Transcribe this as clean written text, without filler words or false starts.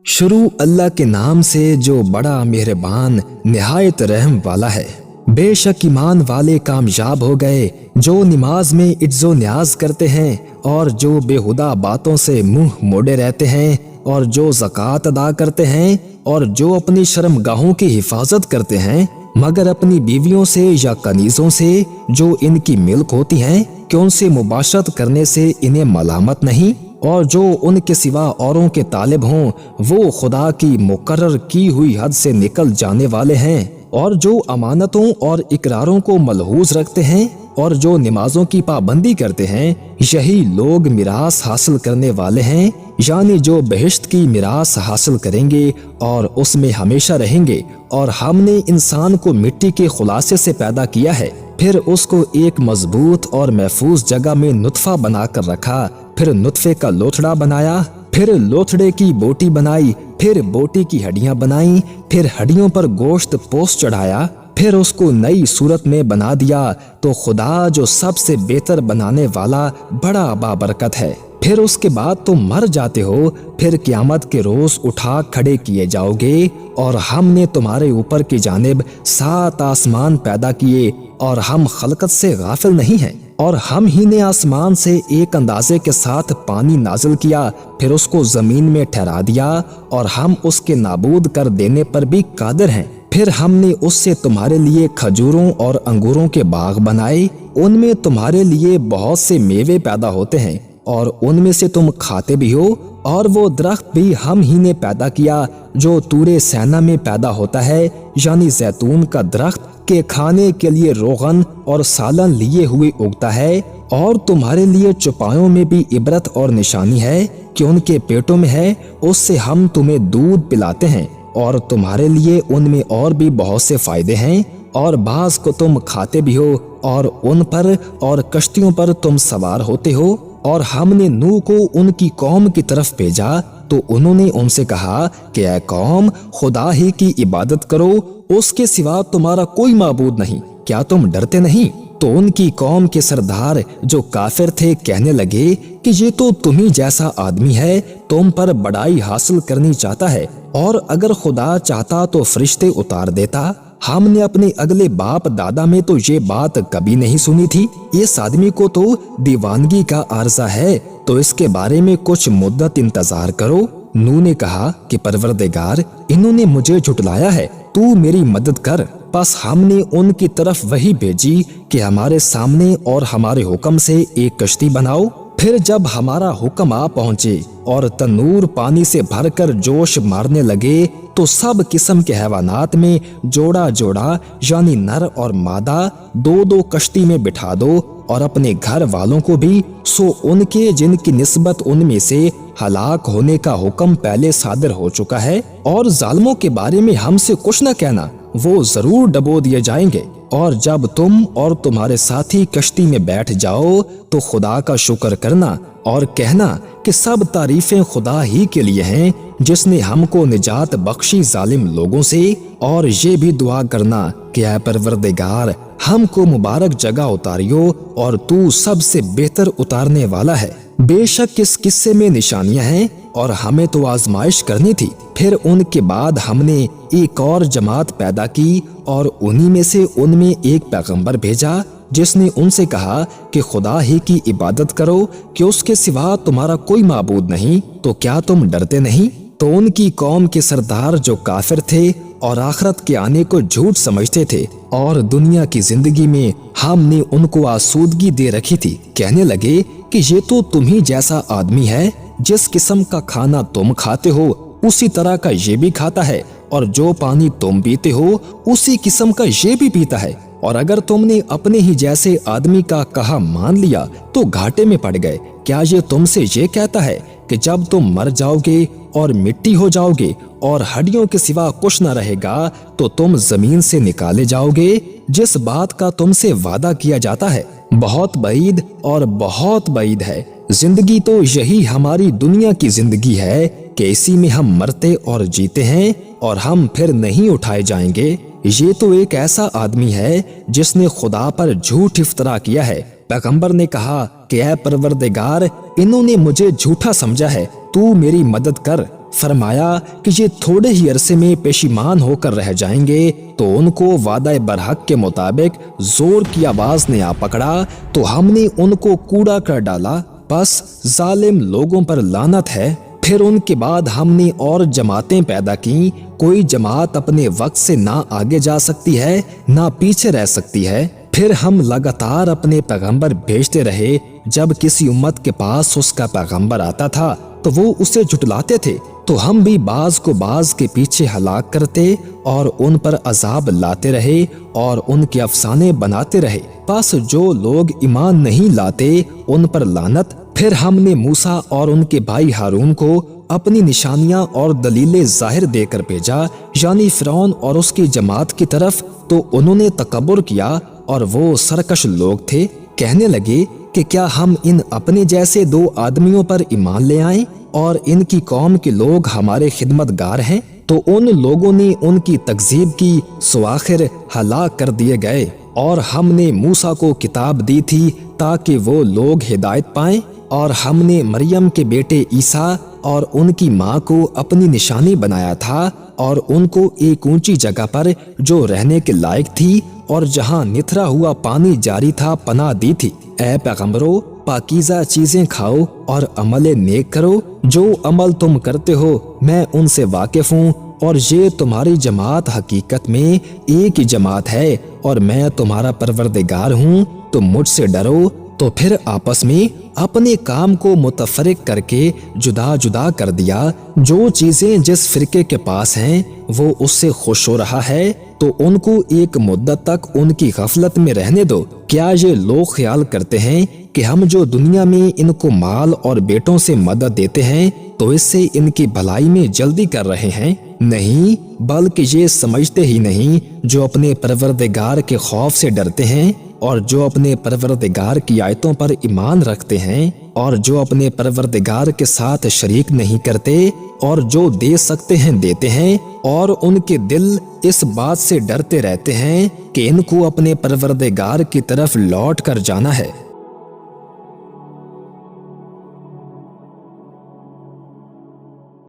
शुरू अल्लाह के नाम से जो बड़ा मेहरबान निहायत रहम वाला है। बेशक ईमान वाले कामयाब हो गए जो नमाज में इज्जो न्याज करते हैं और जो बेहुदा बातों से मुंह मोड़े रहते हैं और जो ज़कात अदा करते हैं और जो अपनी शर्मगाहों की हिफाजत करते हैं, मगर अपनी बीवियों से या कनीज़ों से जो इनकी मिल्क होती हैं कि उनसे मुबाशरत करने से इन्हें मलामत नहीं, और जो उनके सिवा औरों के तालिब हों वो खुदा की मुकर्रर की हुई हद से निकल जाने वाले हैं, और जो अमानतों और इकरारों को मलहूज रखते हैं और जो नमाजों की पाबंदी करते हैं, यही लोग मिरास हासिल करने वाले हैं, यानी जो बहिश्त की मिरास हासिल करेंगे और उसमें हमेशा रहेंगे। और हमने इंसान को मिट्टी के खुलासे से पैदा किया है, फिर उसको एक मजबूत और महफूज जगह में नुत्फा बनाकर रखा, फिर नुत्फे का लोथड़ा बनाया, फिर लोथड़े की बोटी बनाई, फिर बोटी की हड्डियां बनाई, फिर हड्डियों पर गोश्त पोस चढ़ाया, फिर उसको नई सूरत में बना दिया। तो खुदा जो सबसे बेहतर बनाने वाला बड़ा बाबरकत है। फिर उसके बाद तुम मर जाते हो, फिर क़यामत के रोज उठा खड़े किए जाओगे। और हमने तुम्हारे ऊपर की जानिब 7 आसमान पैदा किए और हम खलकत से गाफिल नहीं हैं। और हम ही ने आसमान से एक अंदाजे के साथ पानी नाजिल किया, फिर उसको जमीन में ठहरा दिया, और हम उसके नाबूद कर देने पर भी कादिर हैं। फिर हमने उससे तुम्हारे लिए खजूरों और अंगूरों के बाग बनाए, उनमें तुम्हारे लिए बहुत से मेवे पैदा होते हैं और उनमें से तुम खाते भी हो। और वो दरख्त भी हम ही ने पैदा किया जो तूरे सैना में पैदा होता है, यानी जैतून का दरख्त के खाने के लिए रोगन और सालन लिए हुए उगता है। और तुम्हारे लिए चौपायों में भी इबरत और निशानी है कि उनके पेटों में है, उससे हम तुम्हें दूध पिलाते हैं। और तुम्हारे लिए उनमें और भी बहुत से फायदे हैं, और बाज को तुम खाते भी हो, और उन पर और कश्तियों पर तुम सवार होते हो। और हमने नूह को उनकी कौम की तरफ भेजा, तो उन्होंने उनसे कहा कि ऐ कौम, खुदा ही की इबादत करो, उसके सिवा तुम्हारा कोई माबूद नहीं, क्या तुम डरते नहीं? तो उनकी कौम के सरदार जो काफिर थे कहने लगे कि ये तो तुम्ही जैसा आदमी है, तुम पर बड़ाई हासिल करनी चाहता है, और अगर खुदा चाहता तो फरिश्ते उतार देता। हमने अपने अगले बाप दादा में तो ये बात कभी नहीं सुनी थी। इस आदमी को तो दीवानगी का आर्जा है, तो इसके बारे में कुछ मुद्दत इंतजार करो। नूह ने कहा कि परवरदिगार, इन्होंने मुझे झुटलाया है, तू मेरी मदद कर। बस हमने उनकी तरफ वही भेजी कि हमारे सामने और हमारे हुक्म से एक कश्ती बनाओ। फिर जब हमारा हुक्म आ पहुँचे और तनूर पानी से भरकर जोश मारने लगे, तो सब किस्म के हैवानात में जोड़ा जोड़ा यानी नर और मादा 2-2 कश्ती में बिठा दो, और अपने घर वालों को भी, सो उनके जिनकी निस्बत उनमें से हलाक होने का हुक्म पहले सादर हो चुका है। और जालिमों के बारे में हमसे कुछ न कहना, वो जरूर डबो दिए जाएंगे। और जब तुम और तुम्हारे साथी कश्ती में बैठ जाओ तो खुदा का शुक्र करना और कहना कि सब तारीफें खुदा ही के लिए हैं जिसने हमको निजात बख्शी जालिम लोगों से। और ये भी दुआ करना कि ऐ परवरदिगार, हमको मुबारक जगह उतारियो और तू सबसे बेहतर उतारने वाला है। बेशक इस किस्से में निशानियां हैं और हमें तो आजमाइश करनी थी। फिर उनके बाद हमने एक और जमात पैदा की और उन्हीं में से उनमें एक पैगंबर भेजा जिसने उनसे कहा कि खुदा ही की इबादत करो कि उसके सिवा तुम्हारा कोई माबूद नहीं, तो क्या तुम डरते नहीं? तो उनकी कौम के सरदार जो काफिर थे और आखिरत के आने को झूठ समझते थे और दुनिया की जिंदगी में हमने उनको आसूदगी दे रखी थी, कहने लगे कि ये तो तुम्ही जैसा आदमी है, जिस किस्म का खाना तुम खाते हो उसी तरह का ये भी खाता है, और जो पानी तुम पीते हो उसी किस्म का ये भी पीता है। और अगर तुमने अपने ही जैसे आदमी का कहा मान लिया तो घाटे में पड़ गए। क्या ये तुमसे ये कहता है कि जब तुम मर जाओगे और मिट्टी हो जाओगे और हड्डियों के सिवा कुछ न रहेगा तो तुम जमीन से निकाले जाओगे? जिस बात का तुमसे वादा किया जाता है बहुत बईद और बहुत बईद है। जिंदगी तो यही हमारी दुनिया की जिंदगी है कि इसी में हम मरते और जीते हैं और हम फिर नहीं उठाए जाएंगे। ये तो एक ऐसा आदमी है जिसने खुदा पर झूठ इफ्तरा किया है। पैगंबर ने कहा कि ऐ परवरदिगार, इन्होंने मुझे झूठा समझा है, तू मेरी मदद कर। फरमाया कि ये थोड़े ही अरसे में पेशीमान होकर रह जाएंगे। तो उनको वादा बरहक के मुताबिक जोर की आवाज ने आ पकड़ा तो हमने उनको कूड़ा कर डाला। बस जालिम लोगों पर लानत है। फिर उनके बाद हमने और जमातें पैदा की। कोई जमात अपने वक्त से ना आगे जा सकती है ना पीछे रह सकती है। फिर हम लगातार अपने पैगंबर भेजते रहे। जब किसी उम्मत के पास उसका पैगंबर आता था तो वो उसे झुटलाते थे, तो हम भी बाज को बाज के पीछे हलाक करते और उन पर अजाब लाते रहे और उनके अफसाने बनाते रहे। बस जो लोग ईमान नहीं लाते उन पर लानत। फिर हमने मूसा और उनके भाई हारून को अपनी निशानियां और दलीलें जाहिर देकर भेजा, यानी फिरौन और उसकी जमात की तरफ। तो उन्होंने तकब्बुर किया और वो सरकश लोग थे। कहने लगे कि क्या हम इन अपने जैसे दो आदमियों पर ईमान ले आएं और इनकी कौम के लोग हमारे खिदमतगार हैं। तो उन लोगों ने उनकी तकजीब की, सो आखिर हलाक कर दिए गए। और हमने मूसा को किताब दी थी ताकि वो लोग हिदायत पाएं। और हमने मरियम के बेटे ईसा और उनकी माँ को अपनी निशानी बनाया था और उनको एक ऊंची जगह पर जो रहने के लायक थी और जहाँ निथरा हुआ पानी जारी था पनाह दी थी। ऐ पैगंबरों, पाकीज़ा चीजें खाओ और अमल नेक करो। जो अमल तुम करते हो मैं उनसे वाकिफ हूँ। और ये तुम्हारी जमात हकीकत में एक ही जमात है और मैं तुम्हारा परवरदिगार हूँ। तुम मुझसे डरो। तो फिर आपस में अपने काम को मुतफरिक करके जुदा जुदा कर दिया। जो चीजें जिस फिरके के पास हैं वो उससे खुश हो रहा है, तो उनको एक मुद्दत तक उनकी गफलत में रहने दो। क्या ये लोग ख्याल करते हैं कि हम जो दुनिया में इनको माल और बेटों से मदद देते हैं तो इससे इनकी भलाई में जल्दी कर रहे हैं? नहीं, बल्कि ये समझते ही नहीं। जो अपने परवरदिगार के खौफ से डरते हैं और जो अपने परवरदिगार की आयतों पर ईमान रखते हैं और जो अपने परवरदिगार के साथ शरीक नहीं करते और जो दे सकते हैं देते हैं और उनके दिल इस बात से डरते रहते हैं कि इनको अपने परवरदिगार की तरफ लौट कर जाना है।